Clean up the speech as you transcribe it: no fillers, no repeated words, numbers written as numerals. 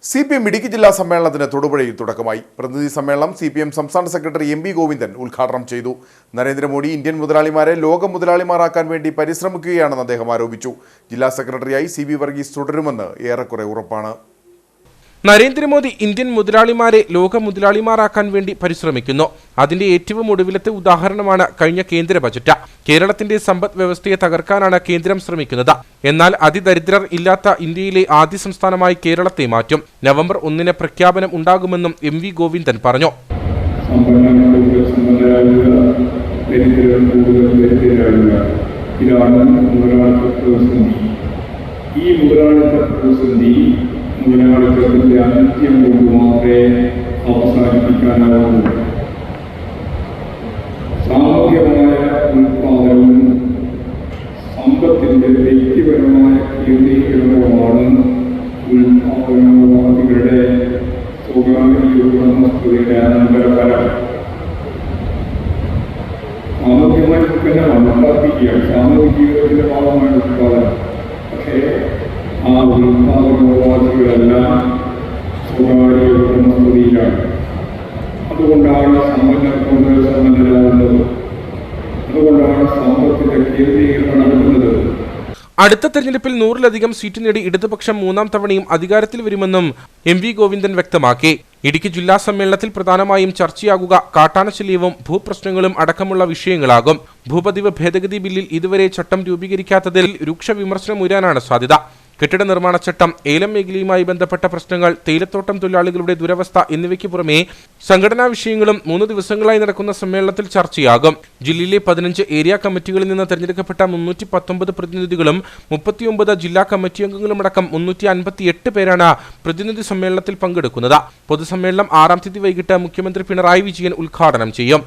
CPM Idukki ജില്ലാ സമ്മേളനത്തിന് തൊടുപുഴയിൽ തുടക്കമായി. പ്രതിനിധി സമ്മേളനം CPM സംസ്ഥാന സെക്രട്ടറി MB ഗോവിന്ദൻ ഉദ്ഘാടനം ചെയ്തു. നരേന്ദ്രമോദി ഇന്ത്യൻ മുതലാളിമാരെ ലോക മുതലാളിമാരാക്കാൻ വേണ്ടി പരിശ്രമിക്കുകയാണെന്ന് അദ്ദേഹം ആരോപിച്ചു. ജില്ലാ സെക്രട്ടറിയായി CB വർഗീസ് തുടരുമെന്ന് ഏറെക്കുറെ ഉറപ്പാണ്. നരേന്ദ്രമോദി ഇന്ത്യൻ മുതലാളിമാരെ ലോക മുതലാളിമാരാക്കാൻ വേണ്ടി പരിശ്രമിക്കുന്നു. അതിന്റെ ഏറ്റവും ഒടുവിലത്തെ ഉദാഹരണമാണ് കഴിഞ്ഞ കേന്ദ്ര ബജറ്റ്. കേരളത്തിന്റെ സമ്പദ് വ്യവസ്ഥയെ തകർക്കാനാണ് കേന്ദ്രം ശ്രമിക്കുന്നത്. എന്നാൽ അതിദരിദ്രർ ഇല്ലാത്ത ഇന്ത്യയിലെ ആദ്യ സംസ്ഥാനമായി കേരളത്തെ മാറ്റും. നവംബർ 1-ന് പ്രഖ്യാപനം ഉണ്ടാകുമെന്നും MV ഗോവിന്ദൻ പറഞ്ഞു. മുതലാളിത്തത്തിന്റെ അന്ത്യം കൊണ്ട് മാത്രമേ അവസാനിപ്പിക്കാനാവുള്ളൂ. സാമൂഹ്യമായ ഉത്പാദനവും സമ്പത്തിന്റെ വ്യക്തിപരമായ കേന്ദ്രീകരണവുമാണ് ഉത്പാദനവാദികളുടെ സ്വകാര്യ ഉടമസ്ഥതയുടെ അനന്തരഫലം. സാമൂഹ്യമായി തന്നെ വർദ്ധിപ്പിക്കുകയാണ് സാമൂഹിക ജീവിതത്തിന്റെ ഭാഗമായ ഉത്പാദനം. പക്ഷേ ആ ഉത്പാദനോപാധികളെല്ലാം സ്വകാര്യ ഉടമസ്ഥതയിലാണ്. അതുകൊണ്ടാണ് സമ്പന്നരാകുന്നത്. അതുകൊണ്ടാണ് സമ്പത്തിന്റെ കേന്ദ്രീകരണം നടക്കുന്നത്. അടുത്ത തെരഞ്ഞെടുപ്പിൽ 100-ലധികം സീറ്റ് നേടി ഇടതുപക്ഷം 3-ാം തവണയും അധികാരത്തിൽ വരുമെന്നും MV ഗോവിന്ദൻ വ്യക്തമാക്കി. ഇടുക്കി ജില്ലാ സമ്മേളനത്തിൽ പ്രധാനമായും ചർച്ചയാകുക കാട്ടാനശല്യവും ഭൂപ്രശ്നങ്ങളും അടക്കമുള്ള വിഷയങ്ങളാകും. ഭൂപതിവ് ഭേദഗതി ബില്ലിൽ ഇതുവരെ ചട്ടം രൂപീകരിക്കാത്തതിൽ രൂക്ഷ വിമർശനം ഉയരാനാണ് സാധ്യത. കെട്ടിട നിർമ്മാണ ചട്ടം, ഏലം മേഖലയുമായി ബന്ധപ്പെട്ട പ്രശ്നങ്ങൾ, തേയിലത്തോട്ടം തൊഴിലാളികളുടെ ദുരവസ്ഥ എന്നിവയ്ക്ക് പുറമെ സംഘടനാ വിഷയങ്ങളും 3 ദിവസങ്ങളായി നടക്കുന്ന സമ്മേളനത്തിൽ ചർച്ചയാകും. ജില്ലയിലെ 15 ഏരിയ കമ്മിറ്റികളിൽ നിന്ന് തെരഞ്ഞെടുക്കപ്പെട്ട 319 പ്രതിനിധികളും 39 ജില്ലാ കമ്മിറ്റി അംഗങ്ങളുമടക്കം 358 പേരാണ് പ്രതിനിധി സമ്മേളനത്തിൽ പങ്കെടുക്കുന്നത്. പൊതുസമ്മേളനം 6-ാം തീയതി വൈകിട്ട് മുഖ്യമന്ത്രി പിണറായി വിജയൻ ഉദ്ഘാടനം ചെയ്യും.